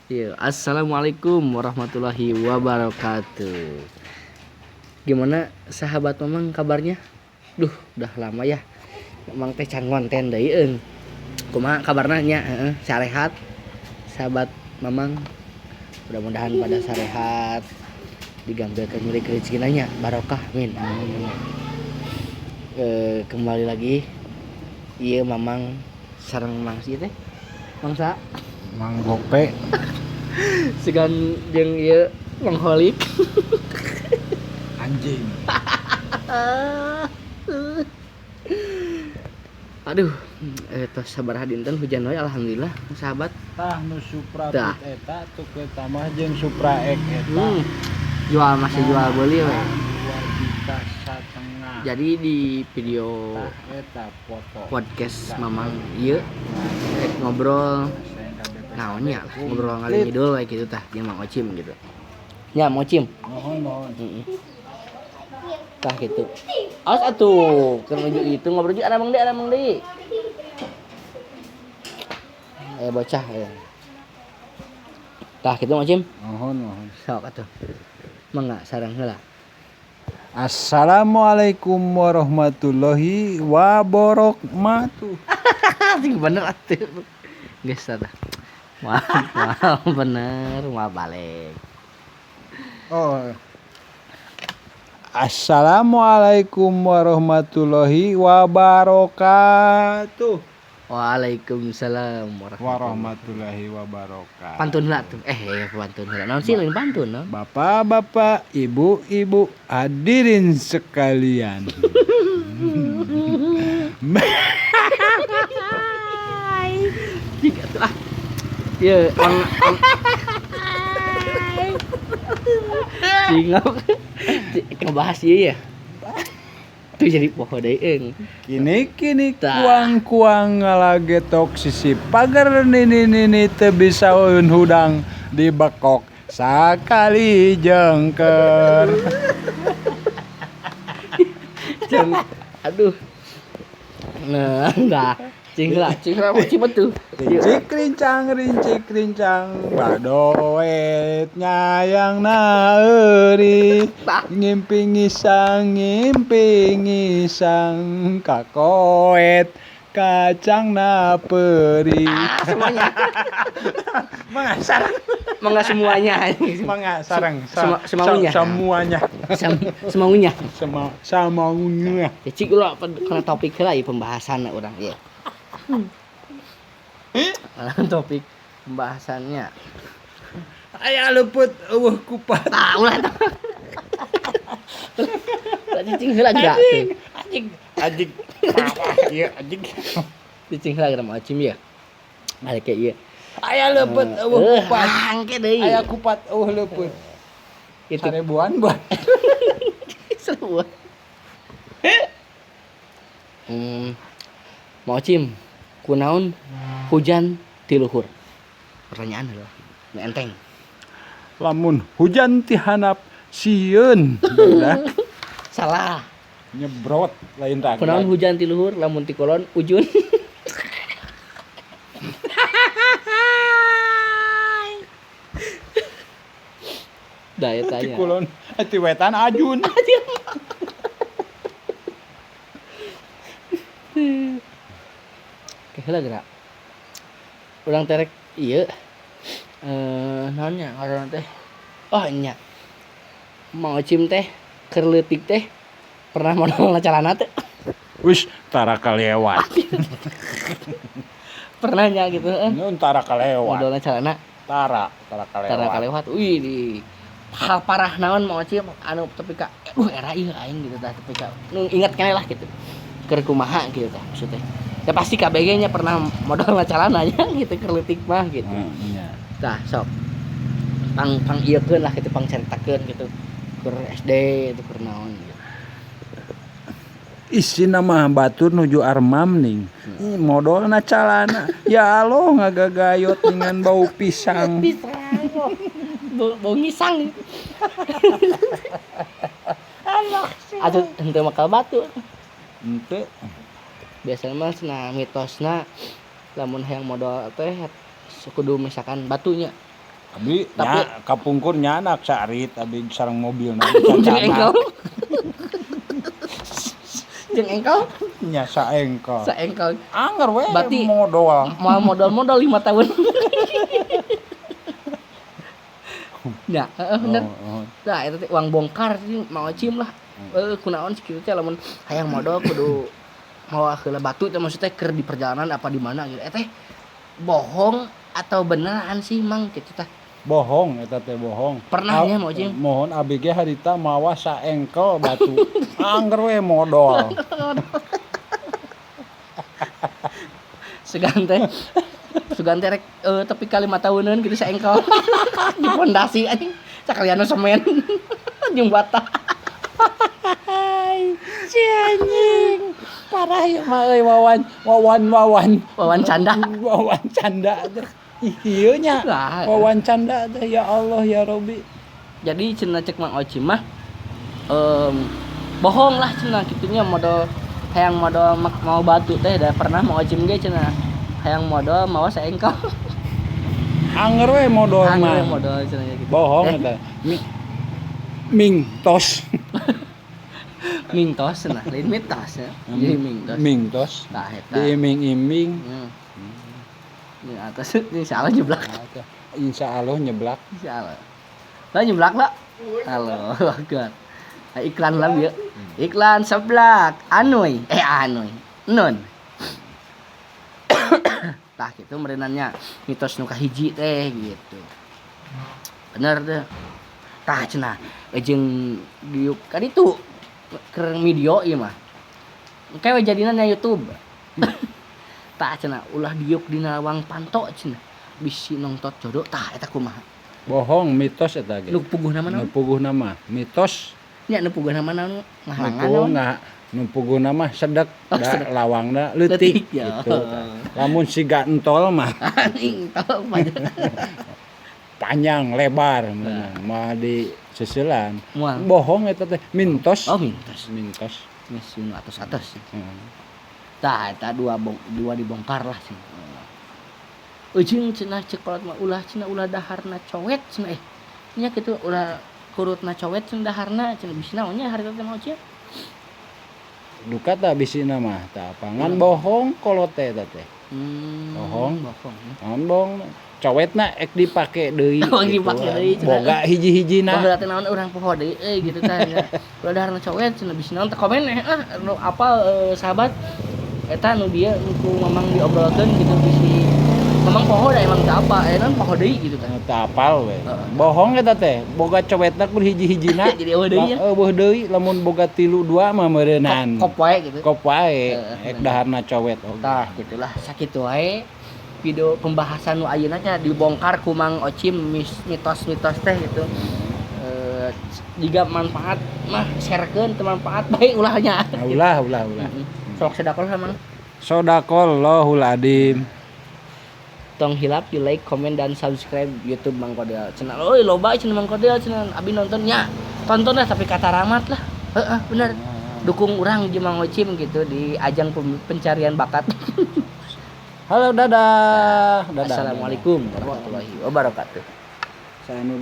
Iya, assalamualaikum warahmatullahi wabarakatuh. Gimana sahabat Mamang kabarnya? Duh, udah lama ya. Mamang teh can konten deui eung. Kumaha kabarna nya? Sarehat. Sahabat Mamang, mudah-mudahan pada sarehat. Digambilkeun meuli rezekina nya barokah amin. Kembali lagi ieu Mamang sareng Mang si teh. Mangsa Mang Gope segan jeung ieu Mang Holik. anjing. Aduh, tos sabaraha dinten hujan wae alhamdulillah sahabat. Tah nu supra Tah. pit eta tuh eta mah jeung supra ek eta. Jual masih jual beli we. 2,5 juta. Jadi di video Tah eta foto. podcast Mamang ieu ngobrol naonnya ngobrol ngalih ngidul kayak gitu tah jeung Mang Ocim gitu. Ya, Mang Ocim. Mohon. Tah gitu. Awas atuh, keur menuju itu ngobrol jeung ada Mang Di. Bocah ya. Tah gitu Mang Ocim. Mohon. Sok atuh. Mangga sareng heula. Assalamualaikum warahmatullahi wabarakatuh. Sing bener atuh. Geus tah. Wah, bener, wah balik. Oh. Assalamualaikum warahmatullahi wabarakatuh. Waalaikumsalam Warahmatullahi wabarakatuh. Pantun heula tuh. Pantun heula. Naon sih lain pantun, no? Bapak-bapak, ibu-ibu, hadirin sekalian. Jika tuh ah. Ya, Singap. Ngebahas ieu ya. Tuh jadi poho deui eung. Kini Tah. kuang ngalage toksisi pagar nini teu bisa ulun hudang dibekok sakali jengker. Aduh. Nah, enggak. Cing lah macam betul. Rincik rincang badoet nyayang naeuri ngimpi ngisang kakoet kacang na peri. Semuanya. Mengasar Mangga semuanya. sarang Semuanya. Semuanya. Ya cik ulah kana topik heula ieu pembahasan urang ieu. Topik pembahasannya. Aya leupeut eueuh kupat. Tah ulah tah. Cicing heula geura tuh. Anjing. Ieu anjing. Cicing heula geura Mang Ocim ya. Balik ke ieu. Aya leupeut eueuh kupat. Hangke deui. Aya kupat eueuh leupeut. Itu Sarebuan buat. seru. Mang Ocim, kunaon hujan ti luhur? Pertanyaan heula. Nu enteng. Lamun hujan ti handap sieun. Budak Salah. nyebrot lain ragil. Kunaon hujan ti luhur lamun ti kolon ujun. Da ya Ti tanya. kulon ti wetan ajun. Oke, heula geura. Urang terek ieu naon nya ngaranna teh? Oh nya. Mang Ocim teh keur leutik teh pernah modal calana teh? Wis tara kalewat. Pernah nya gitu Nu tara kalewat. modalna calana Tara kalewat. tara kalewat. Wih di hal parah naon Mang Ocim anu tapi ka era ieu aing gitu tah tapi ka nu ingat keneh lah gitu. Keur kumaha gitu tah maksudnya. Ya pasti KBG nya pernah modalna calana nya gitu keur leutik mah gitu. Iya. Tah sok pang ieukeun lah gitu pang caritakeun gitu keur SD itu keur naon gitu. Isi nama batur nuju armam ning. Ih modalna calana. Ya Allah ngagagayot dengan bau pisang. Pisang. Bau ngisang. Atuh henteu makal batu. Henteu. Biasana mah mitosna lamun hayang modal teh kudu misalkan batunya Abi Tapi- nya kapungkur nya anak sarit abi sareng mobilna Jeung engkau. dicacana Jeung engkau nya saengkol. saengkau. Anger we Berarti- modal. Mau modal 5 tahun. Ya, bener. Oh. Nah, itu teh uang bongkar sih mau cim lah. Kunaon sih kieu teh lamun hayang modal kudu mawa heula batu teh maksudnya keur di perjalanan apa di mana gitu. Teh bohong atau beneran sih Mang kitu teh. Bohong eta teh bohong. Pernah nya mau cim. Mohon abi ge harita mawa saengkel batu. Anger we modal. Sugan teh rek tapi kali 5 tahunan gitu saengkol. Di pondasi anjing. Sakalian semen. Jeung bata. Si anjing. Parah ya mah euy wawan. Wawan canda. Wawan canda teh. Ih ieu nya. Lah. Wawan canda teh ya Allah ya Robbi. Jadi cenah cek Mang Ocim mah bohong lah cenah kitunya modal hayang modal mau batu teh da pernah Mang Ocim ge cenah hayang modal mawa saengkol. Anger we modal Angger mah. modal cenah gitu. Bohong eta. Ming tos. Mingtos cenah, lain mitos ya. Jadi mingtos. Ming tos. Tah eta. Diiming-iming. Ini atas ini salah jeblak. Insya Allah nyeblak. Salah. Lah nyeblak lah. Halo, bagus. Iklan lah ya. Iklan seblak. Anoy. Nun. Tah gitu merenannya mitos nu kahiji teh gitu. Bener teh. Tah cenah jeung diuk kan itu keur video ieu mah. Engke we jadina na YouTube. Tah cenah ulah diuk dina lawang panto cenah. Bisi nongtot jodoh tah eta kumaha. Bohong mitos eta ge. Nu puguhna mana? Nu puguhna mah mitos. Nya nu puguhna mana nu ngahalangan Niku naon? nu puguhna mah sedek Oh, da sedek. lawangna leutik Ya. gitu. Lamun siga entol mah Anjing tau panjang. panjang lebar mah di seuselan. Moal. Bohong eta teh mintos. Oh mintos. Mintos. Geus nu atas-atas. Hmm. Tah eta dua dibongkar lah cenah. Ujung cenah cekolot mah cenah ulah daharna cowet cenah nya kitu ulah kurutna cowet cenah daharna cenah bisi naon nya harita teh mau cenah. Duka tah bisina mah tah pangan bohong kolote eta teh. Bohong. Naon bohong cowetna ek dipake deui. Oh, dipake deui, cenah. Boga hiji-hijina. Bah berarti naon urang poho deui gitu tah nya. Ulah daharna cowet cenah bisi naon teh komen nu apal sahabat eta nu dia ku mamang diobrolkeun gitu bisi mamang poho da emang teu apa naon poho deui gitu kan. Teu apal we. Bohong eta teh boga cowetna kun hiji-hijina. Jadi eueuh deui nya. Eueuh deui lamun boga 3-2 mah meureunan. Kop wae gitu. Kop wae ek daharna cowet. Tah gitulah sakitu wae video pembahasan nu ayeuna nya dibongkar ku Mang Ocim mitos-mitos teh gitu. Jika manfaat mah sharekeun teu manfaat bae ulahnya. Ulah. Sok sedekah lah Mang. Sodaqallahul adim. Tong hilap di like, komen dan subscribe YouTube Mang Kodel. Cenah euy loba cenah Mang Kodel cenah abi nontonnya. Tonton lah tapi kata ramat lah. Heeh, bener. Dukung urang jeung Mang Ocim gitu di ajang pencarian bakat. Halo dadah. Assalamualaikum warahmatullahi wabarakatuh. Saya nu